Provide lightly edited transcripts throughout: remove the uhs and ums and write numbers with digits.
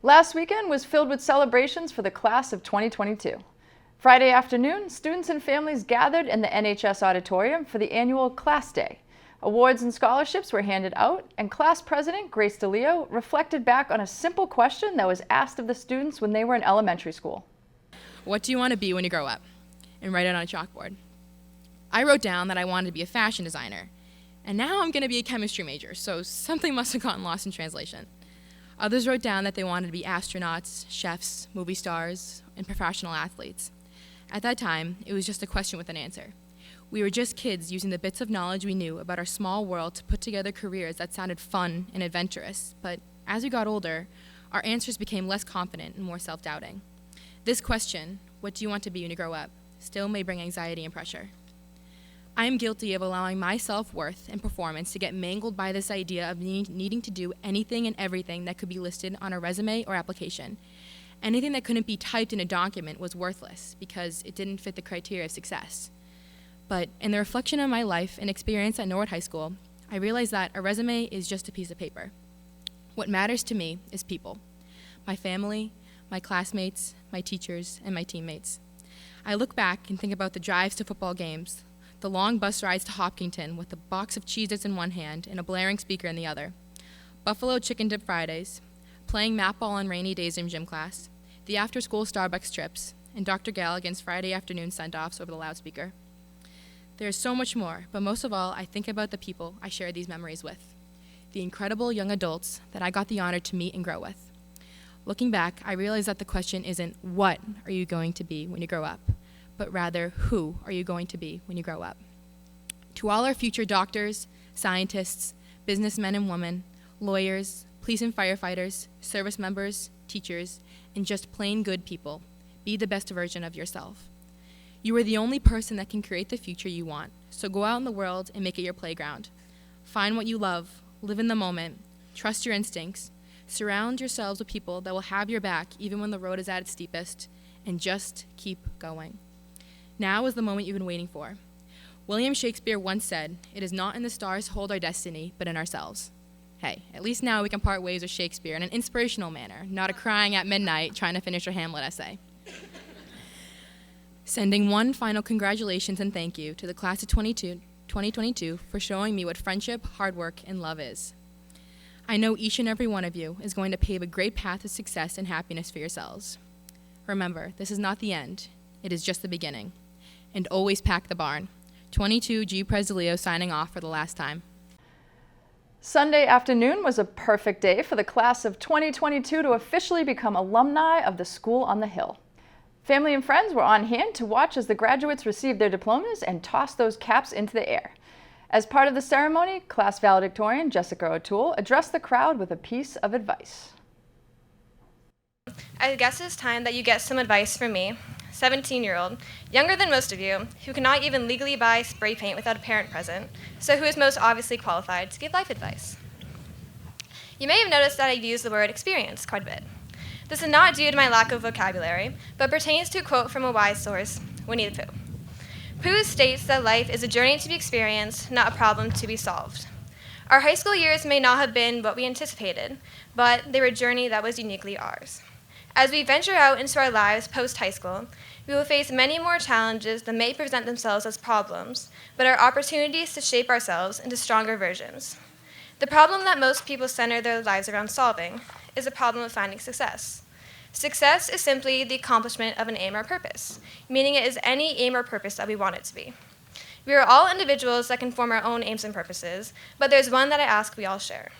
Last weekend was filled with celebrations for the class of 2022. Friday afternoon, students and families gathered in the NHS auditorium for the annual Class Day. Awards and scholarships were handed out, and class president Grace DeLeo reflected back on a simple question that was asked of the students when they were in elementary school. What do you want to be when you grow up? And write it on a chalkboard. I wrote down that I wanted to be a fashion designer, and now I'm going to be a chemistry major, so something must have gotten lost in translation. Others wrote down that they wanted to be astronauts, chefs, movie stars, and professional athletes. At that time, it was just a question with an answer. We were just kids using the bits of knowledge we knew about our small world to put together careers that sounded fun and adventurous, but as we got older, our answers became less confident and more self-doubting. This question, what do you want to be when you grow up, still may bring anxiety and pressure. I am guilty of allowing my self-worth and performance to get mangled by this idea of needing to do anything and everything that could be listed on a resume or application. Anything that couldn't be typed in a document was worthless because it didn't fit the criteria of success. But in the reflection of my life and experience at Norwood High School, I realized that a resume is just a piece of paper. What matters to me is people. My family, my classmates, my teachers, and my teammates. I look back and think about the drives to football games, the long bus rides to Hopkinton with a box of Cheez-Its in one hand and a blaring speaker in the other, Buffalo Chicken Dip Fridays, playing mat ball on rainy days in gym class, the after-school Starbucks trips, and Dr. Galligan's Friday afternoon send-offs over the loudspeaker. There is so much more, but most of all, I think about the people I share these memories with, the incredible young adults that I got the honor to meet and grow with. Looking back, I realize that the question isn't what are you going to be when you grow up, but rather who are you going to be when you grow up. To all our future doctors, scientists, businessmen and women, lawyers, police and firefighters, service members, teachers, and just plain good people, be the best version of yourself. You are the only person that can create the future you want, so go out in the world and make it your playground. Find what you love, live in the moment, trust your instincts, surround yourselves with people that will have your back even when the road is at its steepest, and just keep going. Now is the moment you've been waiting for. William Shakespeare once said, "It is not in the stars to hold our destiny, but in ourselves." Hey, at least now we can part ways with Shakespeare in an inspirational manner, not a crying at midnight trying to finish a Hamlet essay. Sending one final congratulations and thank you to the class of 2022 for showing me what friendship, hard work, and love is. I know each and every one of you is going to pave a great path of success and happiness for yourselves. Remember, this is not the end. It is just the beginning. And always pack the barn. 22 G. Prez DeLeo signing off for the last time. Sunday afternoon was a perfect day for the class of 2022 to officially become alumni of the School on the Hill. Family and friends were on hand to watch as the graduates received their diplomas and tossed those caps into the air. As part of the ceremony, class valedictorian Jessica O'Toole addressed the crowd with a piece of advice. I guess it's time that you get some advice from me, 17-year-old, younger than most of you, who cannot even legally buy spray paint without a parent present, so who is most obviously qualified to give life advice. You may have noticed that I've used the word experience quite a bit. This is not due to my lack of vocabulary, but pertains to a quote from a wise source, Winnie the Pooh. Pooh states that life is a journey to be experienced, not a problem to be solved. Our high school years may not have been what we anticipated, but they were a journey that was uniquely ours. As we venture out into our lives post-high school, we will face many more challenges that may present themselves as problems, but are opportunities to shape ourselves into stronger versions. The problem that most people center their lives around solving is the problem of finding success. Success is simply the accomplishment of an aim or purpose, meaning it is any aim or purpose that we want it to be. We are all individuals that can form our own aims and purposes, but there's one that I ask we all share.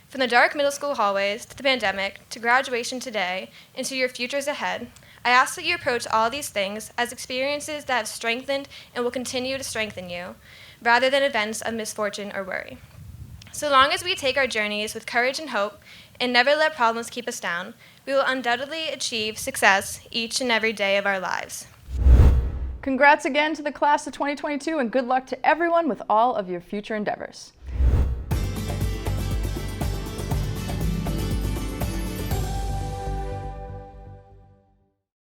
From the dark middle school hallways, to the pandemic, to graduation today, and to your futures ahead, I ask that you approach all these things as experiences that have strengthened and will continue to strengthen you, rather than events of misfortune or worry. So long as we take our journeys with courage and hope, and never let problems keep us down, we will undoubtedly achieve success each and every day of our lives. Congrats again to the class of 2022 and good luck to everyone with all of your future endeavors.